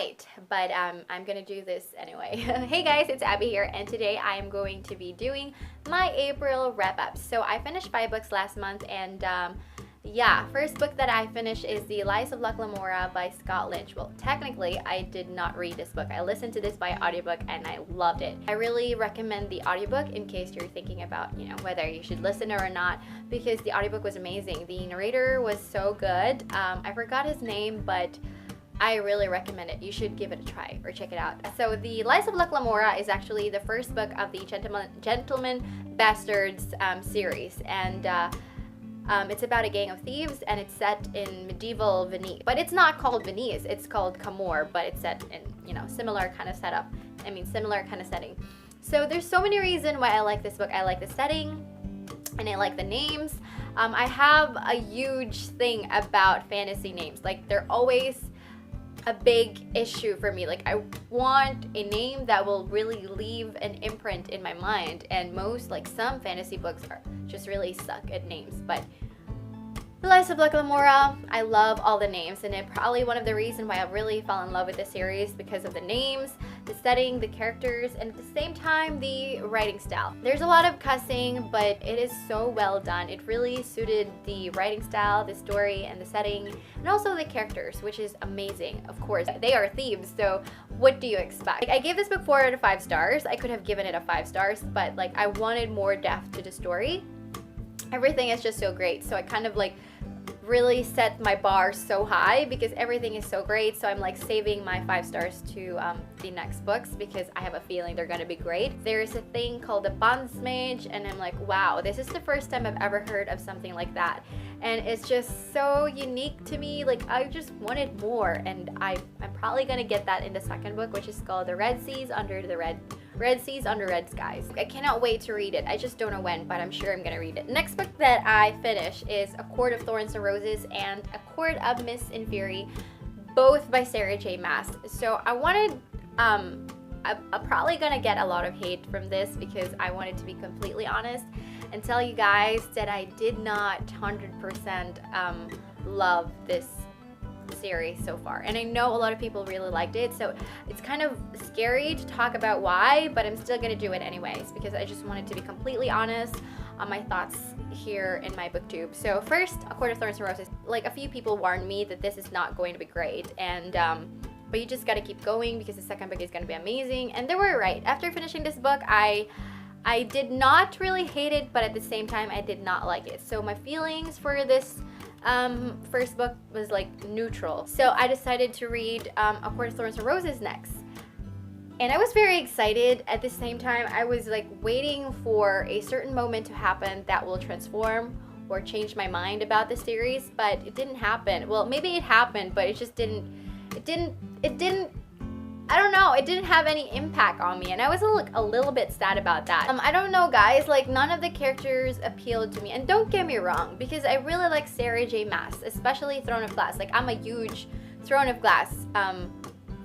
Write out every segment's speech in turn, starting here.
late, but I'm gonna do this anyway. Hey guys, it's Abby here, and today I am going to be doing my April wrap-up. So I finished 5 books last month, and yeah, first book that I finished is The Lies of Lamora by Scott Lynch. Well, technically, I did not read this book. I listened to this by audiobook and I loved it. I really recommend the audiobook in case you're thinking about, whether you should listen or not, because the audiobook was amazing. The narrator was so good. I forgot his name, but I really recommend it. You should give it a try or check it out. So The Lies of Lamora is actually the first book of the Gentleman Bastards series, and it's about a gang of thieves, and it's set in medieval Venice. But it's not called Venice, it's called Camor, but it's set in, similar kind of setup. Similar kind of setting. So there's so many reasons why I like this book. I like the setting, and I like the names. I have a huge thing about fantasy names. Like, they're always a big issue for me. Like, I want a name that will really leave an imprint in my mind, and some fantasy books are just really suck at names. But The Lies of Lamora, I love all the names, and it's probably one of the reasons why I really fell in love with the series, because of the names, the setting, the characters, and at the same time, the writing style. There's a lot of cussing, but it is so well done. It really suited the writing style, the story, and the setting, and also the characters, which is amazing. Of course, they are thieves, so what do you expect? I gave this book 4 out of 5 stars. I could have given it a 5 stars, but I wanted more depth to the story. Everything is just so great, so I kind of really set my bar so high because everything is so great. So I'm saving my 5 stars to the next books because I have a feeling they're gonna be great. There's a thing called the Bondsmage, and I'm like, wow, this is the first time I've ever heard of something like that, and it's just so unique to me. I just wanted more, and I'm probably gonna get that in the second book, which is called The Red Seas Under Red Skies. I cannot wait to read it. I just don't know when, but I'm sure I'm gonna read it. Next book that I finish is A Court of Thorns and Roses and A Court of Mist and Fury, both by Sarah J. Maas. So I wanted, I'm probably gonna get a lot of hate from this because I wanted to be completely honest and tell you guys that I did not 100% love this series so far, and I know a lot of people really liked it, so it's kind of scary to talk about why, but I'm still gonna do it anyways because I just wanted to be completely honest on my thoughts here in my booktube. So first, A Court of Thorns and Roses. A few people warned me that this is not going to be great, and but you just gotta keep going because the second book is gonna be amazing, and they were right. After finishing this book, I did not really hate it, but at the same time I did not like it. So my feelings for this first book was neutral. So I decided to read A Court of Thorns and Roses next. And I was very excited. At the same time, I was waiting for a certain moment to happen that will transform or change my mind about the series, but it didn't happen. Well, maybe it happened, but it just didn't, I don't know, it didn't have any impact on me, and I was a little bit sad about that. I don't know, guys, none of the characters appealed to me, and don't get me wrong, because I really like Sarah J. Maas, especially Throne of Glass. I'm a huge Throne of Glass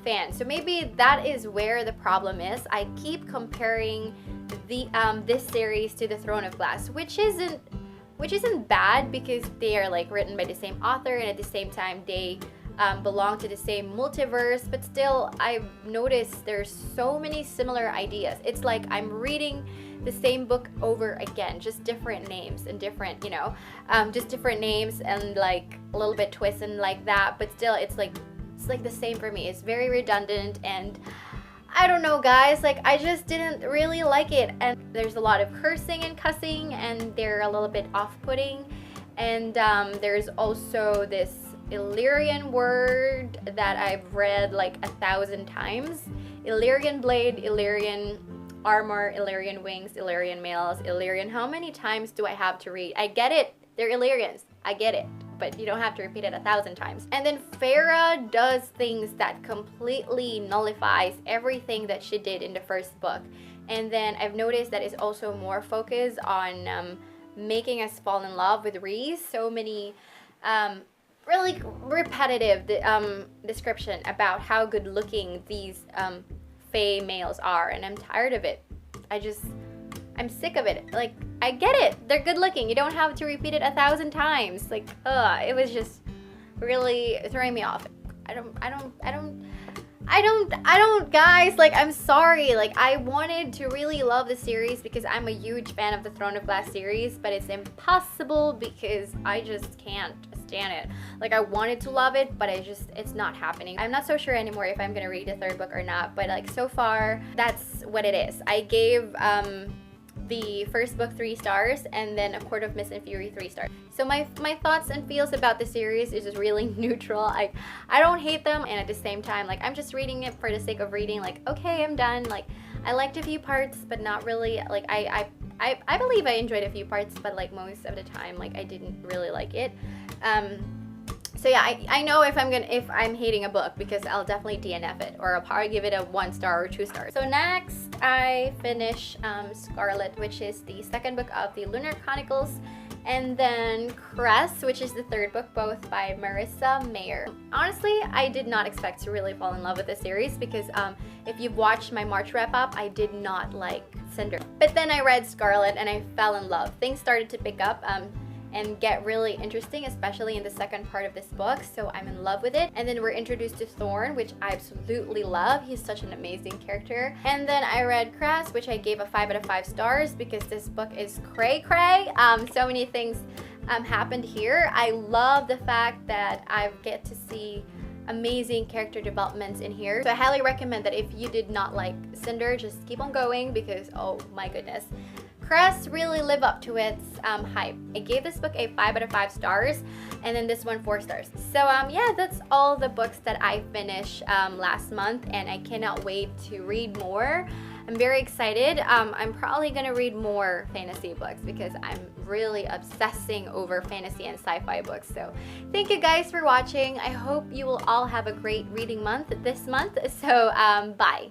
fan, so maybe that is where the problem is. I keep comparing the this series to the Throne of Glass, which isn't bad because they are written by the same author, and at the same time they belong to the same multiverse, but still I've noticed there's so many similar ideas. It's I'm reading the same book over again, just different names and different, just different names and a little bit twist and that, but still it's the same for me. It's very redundant, and I don't know, guys, I just didn't really like it, and there's a lot of cursing and cussing, and they're a little bit off-putting, and there's also this Illyrian word that I've read 1,000 times. Illyrian blade, Illyrian armor, Illyrian wings, Illyrian males, Illyrian. How many times do I have to read? I get it, they're Illyrians, I get it, but you don't have to repeat it 1,000 times. And then Farah does things that completely nullifies everything that she did in the first book. And then I've noticed that it's also more focused on making us fall in love with Reese. So many really repetitive description about how good looking these fae males are, and I'm tired of it. I'm sick of it. I get it, they're good looking, you don't have to repeat it 1,000 times. It was just really throwing me off. I don't I don't, guys, like, I'm sorry. Like, I wanted to really love the series because I'm a huge fan of the Throne of Glass series, but it's impossible because I just can't stand it. Like, I wanted to love it, but it's not happening. I'm not so sure anymore if I'm gonna read the third book or not, but like, so far, that's what it is. I gave, the first book 3 stars, and then A Court of Mist and Fury 3 stars. So my thoughts and feels about the series is just really neutral. I don't hate them, and at the same time, like, I'm just reading it for the sake of reading. Like, okay, I'm done. Like, I liked a few parts, but not really. Like, I believe I enjoyed a few parts, but like most of the time, like, I didn't really like it. So yeah, I know if I'm hating a book, because I'll definitely DNF it, or I'll probably give it a 1 star or 2 stars. So next, I finish Scarlet, which is the second book of the Lunar Chronicles, and then Cress, which is the third book, both by Marissa Mayer. Honestly, I did not expect to really fall in love with this series, because if you've watched my March wrap-up, I did not like Cinder. But then I read Scarlet and I fell in love. Things started to pick up and get really interesting, especially in the second part of this book, so I'm in love with it. And then we're introduced to Thorn, which I absolutely love. He's such an amazing character. And then I read Cress, which I gave a 5 out of 5 stars because this book is cray-cray. So many things happened here. I love the fact that I get to see amazing character developments in here. So I highly recommend that if you did not like Cinder, just keep on going, because oh my goodness. Cress really live up to its hype. I gave this book a 5 out of 5 stars, and then this one 4 stars. So yeah, that's all the books that I finished last month, and I cannot wait to read more. I'm very excited. I'm probably gonna read more fantasy books because I'm really obsessing over fantasy and sci-fi books. So thank you guys for watching. I hope you will all have a great reading month this month. So bye.